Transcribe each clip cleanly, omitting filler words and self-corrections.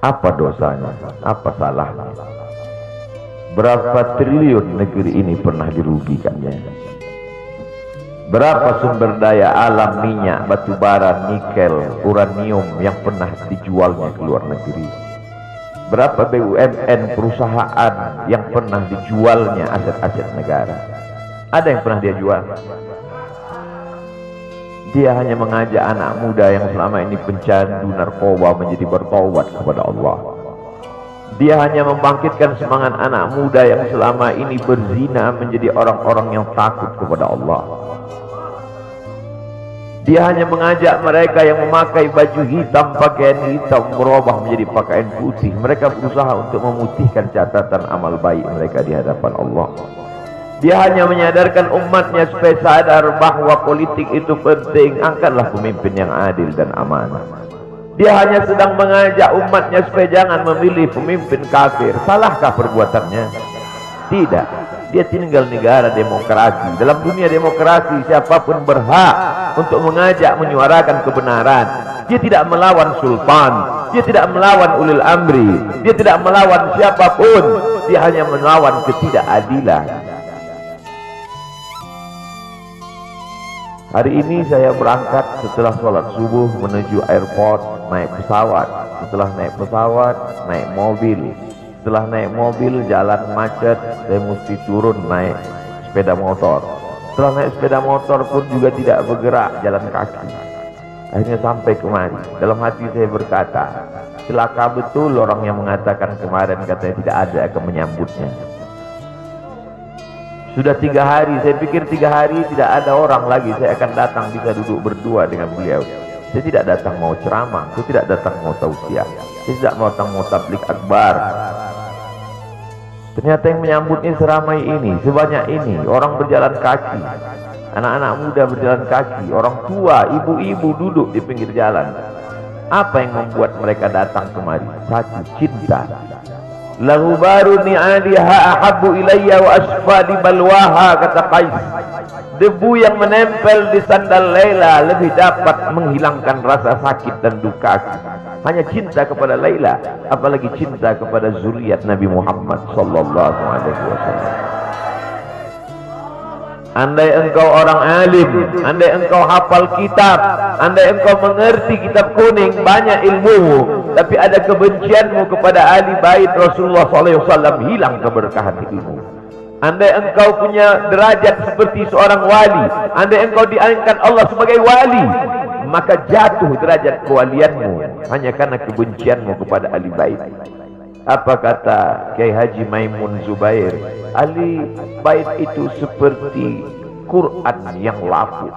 Apa dosanya? Apa salahnya? Berapa triliun negeri ini pernah dirugikannya? Berapa sumber daya alam, minyak, batu bara, nikel, uranium yang pernah dijualnya ke luar negeri? Berapa BUMN perusahaan yang pernah dijualnya aset-aset negara? Ada yang pernah dia jual? Dia hanya mengajak anak muda yang selama ini pencandu narkoba menjadi bertaubat kepada Allah. Dia hanya membangkitkan semangat anak muda yang selama ini berzina menjadi orang-orang yang takut kepada Allah. Dia hanya mengajak mereka yang memakai baju hitam, pakaian hitam, berubah menjadi pakaian putih. Mereka berusaha untuk memutihkan catatan amal baik mereka di hadapan Allah. Dia hanya menyadarkan umatnya supaya sadar bahwa politik itu penting. Angkatlah pemimpin yang adil dan amanah. Dia hanya sedang mengajak umatnya supaya jangan memilih pemimpin kafir. Salahkah perbuatannya? Tidak. Dia tinggal negara demokrasi. Dalam dunia demokrasi, siapapun berhak untuk mengajak menyuarakan kebenaran. Dia tidak melawan sultan, dia tidak melawan ulil amri, dia tidak melawan siapapun. Dia hanya melawan ketidakadilan. Hari ini saya berangkat setelah sholat subuh menuju airport, naik pesawat. Setelah naik pesawat, naik mobil. Setelah naik mobil, jalan macet, saya mesti turun naik sepeda motor. Setelah naik sepeda motor pun juga tidak bergerak, jalan kaki. Akhirnya sampai kemari. Dalam hati saya berkata, celaka betul orang yang mengatakan kemarin katanya tidak ada akan menyambutnya. Sudah 3 hari, saya pikir 3 hari tidak ada orang lagi. Saya akan datang bisa duduk berdua dengan beliau. Saya tidak datang mau ceramah, saya tidak datang mau tausiah, saya tidak datang mau tablik akbar. Ternyata yang menyambutnya seramai ini, sebanyak ini. Orang berjalan kaki, anak-anak muda berjalan kaki, orang tua, ibu-ibu duduk di pinggir jalan. Apa yang membuat mereka datang kemari? Satu, cinta. Lahu baru ni'aliha ahabbu ilayya wa asfali balwaha, kata Qais. Debu yang menempel di sandal Laila lebih dapat menghilangkan rasa sakit dan duka. Hanya cinta kepada Laila, apalagi cinta kepada zuriat Nabi Muhammad sallallahu alaihi wasallam. Andai engkau orang alim, andai engkau hafal kitab, andai engkau mengerti kitab kuning, banyak ilmumu, tapi ada kebencianmu kepada ahli bait Rasulullah SAW, hilang keberkahan ilmu. Andai engkau punya derajat seperti seorang wali, andai engkau diangkat Allah sebagai wali, maka jatuh derajat kewalianmu hanya karena kebencianmu kepada ahli bait. Apa kata Kiai Haji Maimun Zubair? Ahli bait itu seperti Quran yang lapuk.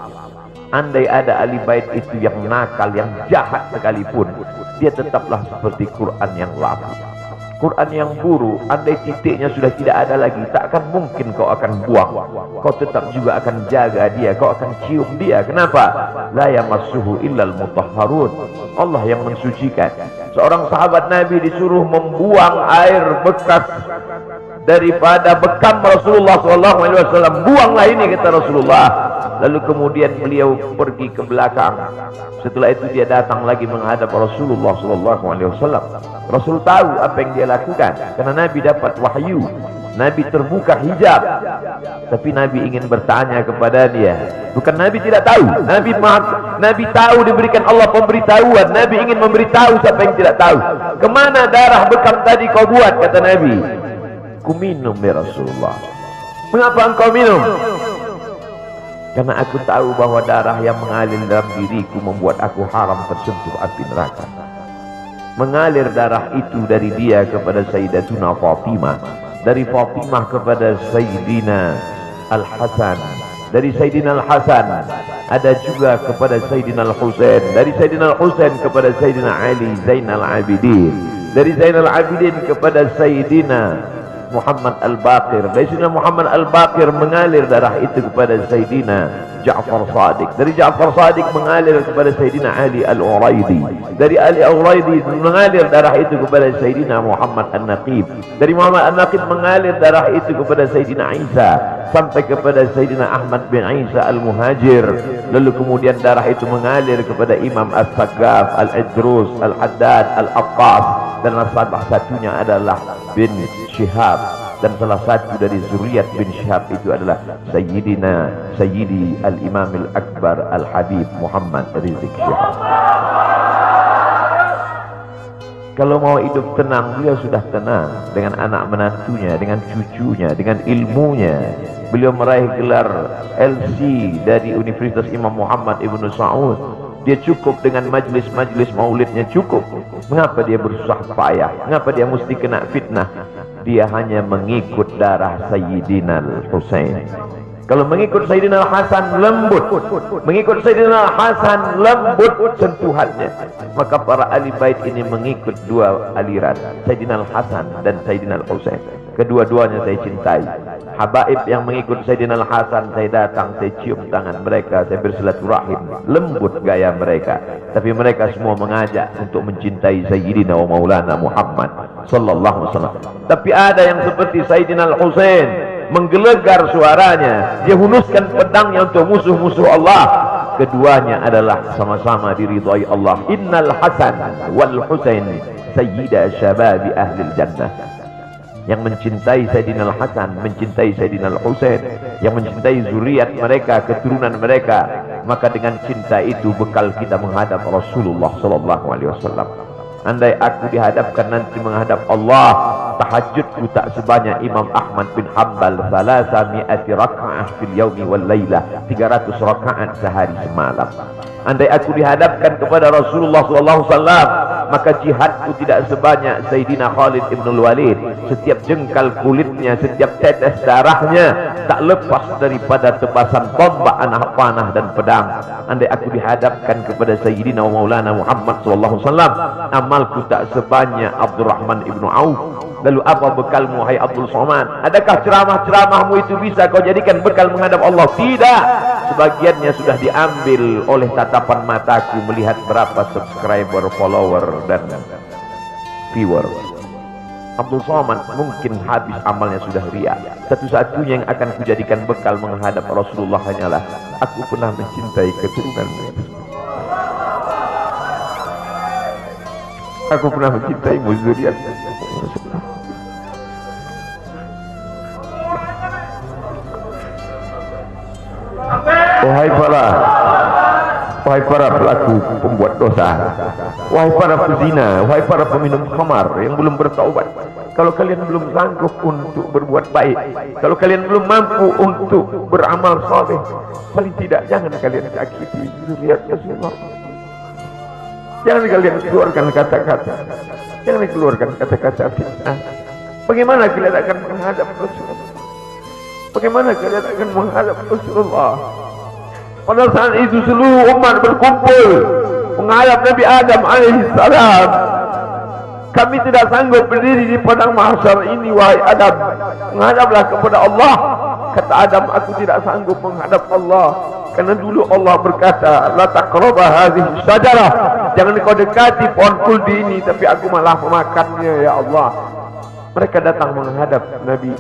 Andai ada ahli bait itu yang nakal, yang jahat sekalipun, dia tetaplah seperti Quran yang lapuk. Quran yang buruk, andai titiknya sudah tidak ada lagi, tak akan mungkin kau akan buang. Kau tetap juga akan jaga dia, kau akan cium dia. Kenapa? La yamassuhu illal mutahharun. Allah yang mensucikan. Seorang sahabat Nabi disuruh membuang air bekas daripada bekam Rasulullah SAW. Buanglah ini, kata Rasulullah. Lalu kemudian beliau pergi ke belakang. Setelah itu dia datang lagi menghadap Rasulullah SAW. Rasul tahu apa yang dia lakukan, karena Nabi dapat wahyu. Nabi terbuka hijab, tapi Nabi ingin bertanya kepada dia. Bukan Nabi tidak tahu, Nabi tahu, diberikan Allah pemberitahuan. Nabi ingin memberitahu siapa yang tidak tahu. Kemana darah bekam tadi kau buat? Kata Nabi, ku minum ya Rasulullah. Mengapa engkau minum? Karena aku tahu bahwa darah yang mengalir dalam diriku membuat aku haram tersentuh api neraka. Mengalir darah itu dari dia kepada Sayyidatuna Fatimah, dari Fatimah kepada Sayyidina Al-Hasan, dari Sayyidina Al-Hasan, ada juga kepada Sayyidina Al-Husain, dari Sayyidina Al-Husain kepada Sayyidina Ali Zainal Abidin, dari Zainal Abidin kepada Sayyidina Muhammad Al-Baqir, dari Sayyidina Muhammad Al-Baqir mengalir darah itu kepada Sayyidina Ja'far Sadiq, dari Ja'far Sadiq mengalir kepada Sayyidina Ali Al-Uraidi, dari Ali Al-Uraidi mengalir darah itu kepada Sayyidina Muhammad An-Naqib, dari Muhammad An-Naqib mengalir darah itu kepada Sayyidina Isa sampai kepada Sayyidina Ahmad bin Isa Al-Muhajir, lalu kemudian darah itu mengalir kepada Imam As-Saggaf, Al-Idrus, Al-Haddad, Al-Abbas, dan salah satunya adalah bin Syihab, dan salah satu dari zuriat bin Syihab itu adalah Sayyidi Al-Imam Al-Akbar Al-Habib Muhammad Rizik Syihab. Kalau mau hidup tenang, beliau sudah tenang dengan anak menantunya, dengan cucunya, dengan ilmunya. Beliau meraih gelar LC dari Universitas Imam Muhammad Ibn Saud. Dia cukup dengan majlis-majlis maulidnya, cukup. Mengapa dia bersusah payah? Mengapa dia mesti kena fitnah? Dia hanya mengikut darah Sayyidina Al-Husain. Kalau mengikut Sayyidina Al-Hasan lembut, mengikut Sayyidina Al-Hasan lembut sentuhannya. Maka para ahli bait ini mengikut dua aliran, Sayyidina Al-Hasan dan Sayyidina Al-Husain. Kedua-duanya saya cintai. Habaib yang mengikut Sayyidina Al-Hasan, saya datang, saya cium tangan mereka, saya bersilaturahim, lembut gaya mereka. Tapi mereka semua mengajak untuk mencintai Sayyidina wa Maulana Muhammad sallallahu alaihi wasallam. Tapi ada yang seperti Sayyidina Al-Husain, menggelegar suaranya, dia hunuskan pedangnya untuk musuh-musuh Allah. Keduanya adalah sama-sama diridhai Allah. Innal Hasan wal Husain sayyida syababi ahlil jannah. Yang mencintai Sayyidina Al-Hasan, mencintai Sayyidina Al-Husain, yang mencintai zuriat mereka, keturunan mereka, maka dengan cinta itu bekal kita menghadap Rasulullah sallallahu alaihi wasallam. Andai aku dihadapkan nanti menghadap Allah, tahajudku tak sebanyak Imam Ahmad bin Hanbal, 300 raka'ah fil yaumi wal lailah, 300 rakaat sehari semalam. Andai aku dihadapkan kepada Rasulullah SAW, maka jihadku tidak sebanyak Sayyidina Khalid ibn Walid. Setiap jengkal kulitnya, setiap tetes darahnya tak lepas daripada tebasan tombak, anak panah dan pedang. Andai aku dihadapkan kepada Sayyidina Maulana Muhammad SAW, amalku tak sebanyak Abdurrahman ibn Auf. Lalu apa bekalmu, hai Abdul Somad? Adakah ceramah-ceramahmu itu bisa kau jadikan bekal menghadap Allah? Tidak. Sebagiannya sudah diambil oleh tatapan mataku melihat berapa subscriber, follower, dan viewer. Abdul Somad mungkin habis amalnya sudah riya. Satu-satunya yang akan kujadikan bekal menghadap Rasulullah hanyalah aku pernah mencintai keturunanmu. Aku pernah mencintai zuriatmu. Wahai para pelaku pembuat dosa, wahai para pezina, wahai para peminum khamar yang belum bertaubat, kalau kalian belum sanggup untuk berbuat baik, kalau kalian belum mampu untuk beramal saleh, paling tidak jangan kalian sakiti zuriat Rasulullah. Jangan kalian keluarkan kata-kata, jangan keluarkan kata-kata fitnah. Bagaimana kalian akan menghadap Rasulullah? Bagaimana kalian akan menghadap Rasulullah? Pada saat itu seluruh umat berkumpul menghadap Nabi Adam alaihissalam. Kami tidak sanggup berdiri di padang mahsyar ini, wahai Adam. Menghadaplah kepada Allah. Kata Adam, aku tidak sanggup menghadap Allah, karena dulu Allah berkata, la taqraba hadhihi syajarah, jangan kau dekati pohon kuldi ini, tapi aku malah memakannya, ya Allah. Mereka datang menghadap Nabi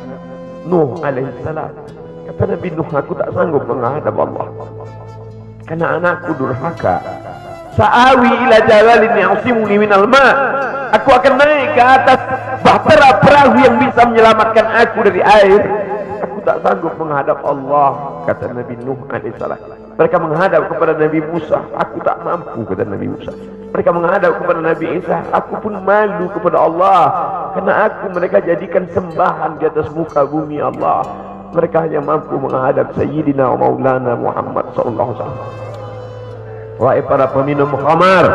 Nuh alaihissalam. Kata Nabi Nuh, aku tak sanggup menghadap Allah karena anakku durhaka. Sa'awi ila jalalin ya'simuni minal ma', aku akan naik ke atas bahtera perahu yang bisa menyelamatkan aku dari air. Aku tak sanggup menghadap Allah, kata Nabi Nuh alaihissalam. Mereka menghadap kepada Nabi Musa, aku tak mampu, kata Nabi Musa. Mereka menghadap kepada Nabi Isa, aku pun malu kepada Allah, karena aku mereka jadikan sembahan di atas muka bumi Allah. Mereka hanya mampu menghadap Sayyidina Maulana Muhammad sallallahu alaihi wasallam. Wahai para peminum khamar,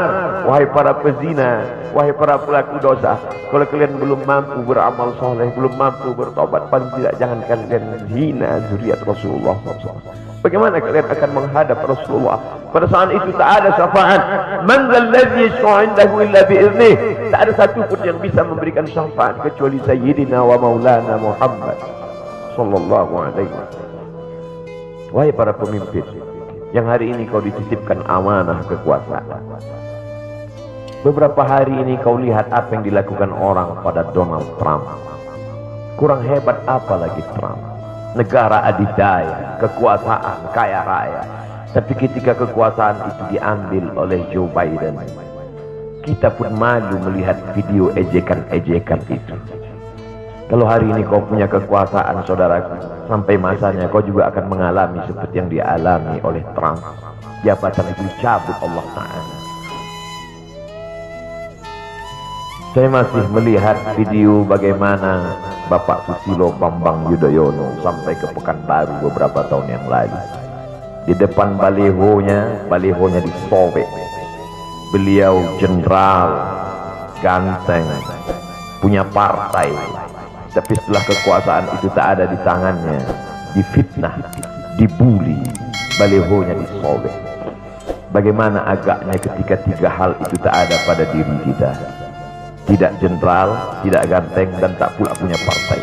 wahai para pezina, wahai para pelaku dosa, kalau kalian belum mampu beramal soleh, belum mampu bertobat, paling tidak jangan kalian zina zuriat Rasulullah SAW. Bagaimana kalian akan menghadap Rasulullah? Pada saat itu tak ada syafaat. Man dzalladzi yashfa'u 'indahu illa bi'iznih. Tak ada satu pun yang bisa memberikan syafaat kecuali Sayyidina wa Maulana Muhammad sallallahu alaihi wasallam. Wahai para pemimpin, yang hari ini kau dititipkan amanah kekuasaan. Beberapa hari ini kau lihat apa yang dilakukan orang pada Donald Trump. Kurang hebat apa lagi Trump? Negara adidaya, kekuasaan, kaya raya. Tapi ketika kekuasaan itu diambil oleh Joe Biden, kita pun malu melihat video ejekan-ejekan itu. Kalau hari ini kau punya kekuasaan, saudaraku, sampai masanya kau juga akan mengalami seperti yang dialami oleh Trump. Jabatan itu dicabut Allah Ta'ala. Saya masih melihat video bagaimana Bapak Susilo Bambang Yudhoyono sampai ke Pekanbaru beberapa tahun yang lalu. Di depan balihonya disobek. Beliau jenderal, ganteng, punya partai. Tapi setelah kekuasaan itu tak ada di tangannya, difitnah, dibuli, balihonya disobek. Bagaimana agaknya ketika tiga hal itu tak ada pada diri kita. Tidak jenderal, tidak ganteng, dan tak pula punya partai.